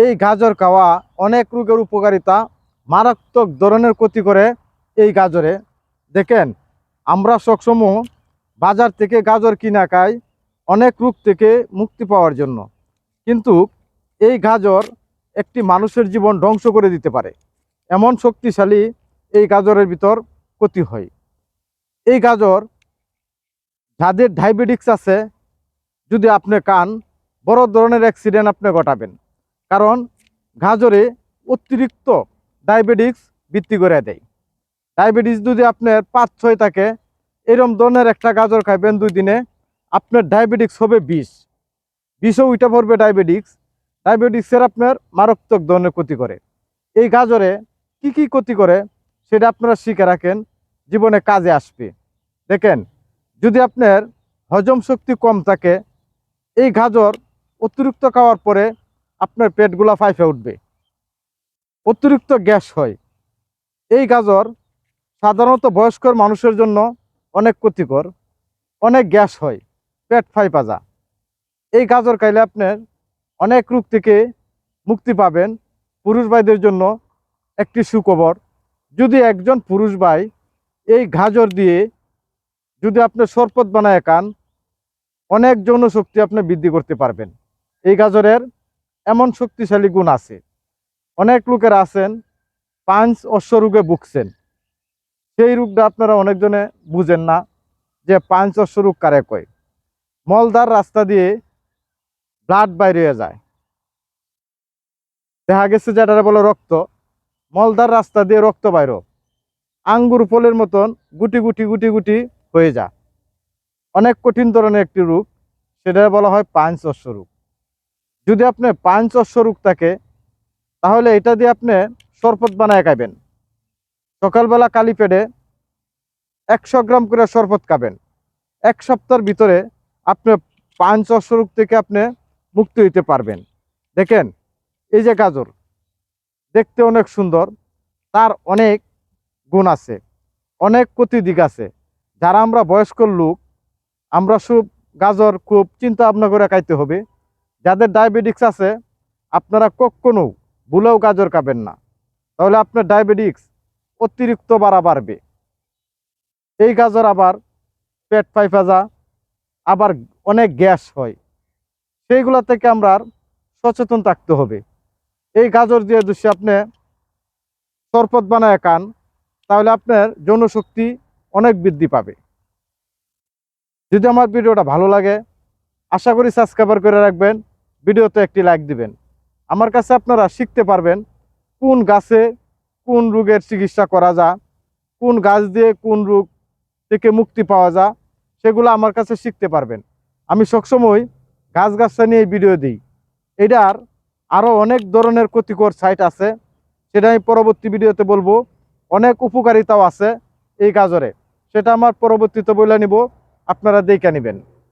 এই গাজর খাওয়া অনেক রোগের উপকারিতা, মারাত্মক ধরনের ক্ষতি করে এই গাজরে। দেখেন, আমরা সবসময় বাজার থেকে গাজর কিনা খাই অনেক রোগ থেকে মুক্তি পাওয়ার জন্য, কিন্তু এই গাজর একটি মানুষের জীবন ধ্বংস করে দিতে পারে। এমন শক্তিশালী এই গাজরের ভিতর ক্ষতি হয়। এই গাজর যাদের ডায়াবেটিক্স আছে, যদি আপনি খান, বড় ধরনের অ্যাক্সিডেন্ট আপনি ঘটাবেন। কারণ গাজরে অতিরিক্ত ডায়াবেটিক্স বৃদ্ধি করে দেয়। ডায়াবেটিস যদি আপনার 5-6 থাকে, এরকম ধরনের একটা গাজর খাইবেন 2 দিনে, আপনার ডায়াবেটিক্স হবে 20ও উঠে পড়বে। ডায়াবেটিক্সের আপনার মারাত্মক ধরনের ক্ষতি করে। এই গাজরে কি কি ক্ষতি করে সেটা আপনারা শিখে রাখেন, জীবনে কাজে আসবে। দেখেন, যদি আপনার হজম শক্তি কম থাকে, এই গাজর অতিরিক্ত খাওয়ার পরে আপনার পেটগুলা ফাইফে উঠবে, অতিরিক্ত গ্যাস হয়। এই গাজর সাধারণত বয়স্ক মানুষের জন্য অনেক ক্ষতিকর, অনেক গ্যাস হয়, পেট ফাইপা যা। এই গাজর খাইলে আপনার অনেক রোগ থেকে মুক্তি পাবেন। পুরুষ ভাইদের জন্য একটি সুখবর, যদি একজন পুরুষ ভাই এই গাজর দিয়ে যদি আপনি শরবত বানায় খান, অনেক যৌন শক্তি আপনি বৃদ্ধি করতে পারবেন। এই গাজরের এমন শক্তিশালী গুণ আছে। অনেক লোকেরা আছেন পাঞ্চ অশ্ব রোগে ভুগছেন, সেই রোগটা আপনারা অনেকজনে বুঝেন না যে পাঞ্চ অশ্ব রোগ কারে কয়। মলদার রাস্তা দিয়ে ব্লাড বাইরে যায়, দেখা গেছে যেটা বলে রক্ত, মলদার রাস্তা দিয়ে রক্ত বাইর, আঙ্গুর ফলের মতন গুটি গুটি গুটি গুটি হয়ে যায়। অনেক কঠিন ধরনের একটি রোগ, সেটা বলা হয় পাঞ্চ অশ্ব রোগ। যদি আপনি পাঞ্চ অশ্ব রোগ থাকে, তাহলে এটা দিয়ে আপনি শরবত বানায় খাবেন। সকালবেলা কালি পেটে 100 গ্রাম করে শরবত খাবেন, 1 সপ্তাহের ভিতরে আপনি পাঞ্চ অশ্ব রোগ থেকে আপনি মুক্তি হইতে পারবেন। দেখেন, এই যে গাজর দেখতে অনেক সুন্দর, তার অনেক গুণ আছে, অনেক ক্ষতি দিক আছে। যারা আমরা বয়স্ক লোক, আমরা সব গাজর খুব চিন্তা ভাবনা করে খাইতে হবে। যাদের ডায়াবেটিক্স আছে, আপনারা কখনো ভুলেও গাজর খাবেন না, তাহলে আপনার ডায়াবেটিক্স অতিরিক্ত বাড়বে। এই গাজর আবার পেট ফাইফাজা, আবার অনেক গ্যাস হয়, সেইগুলা থেকে আমরা সচেতন থাকতে হবে। এই গাজর দিয়ে যদি আপনি শরবত বানায় খান, তাহলে আপনার যৌন শক্তি অনেক বৃদ্ধি পাবে। যদি আমার ভিডিওটা ভালো লাগে, আশা করি সাবস্ক্রাইব করে রাখবেন, ভিডিওতে একটি লাইক দিবেন। আমার কাছে আপনারা শিখতে পারবেন কোন গাছে কোন রোগের চিকিৎসা করা যায়, কোন গাছ দিয়ে কোন রোগ থেকে মুক্তি পাওয়া যায়, সেগুলো আমার কাছে শিখতে পারবেন। আমি সবসময় গাছগাছরা নিয়ে ভিডিও দিই। এটার আরও অনেক ধরনের ক্ষতিকর সাইট আছে, সেটা আমি পরবর্তী ভিডিওতে বলবো। অনেক উপকারিতাও আছে এই গাজরে, সেটা আমার পরবর্তীতে বলে নিব, আপনারা দেখে নেবেন।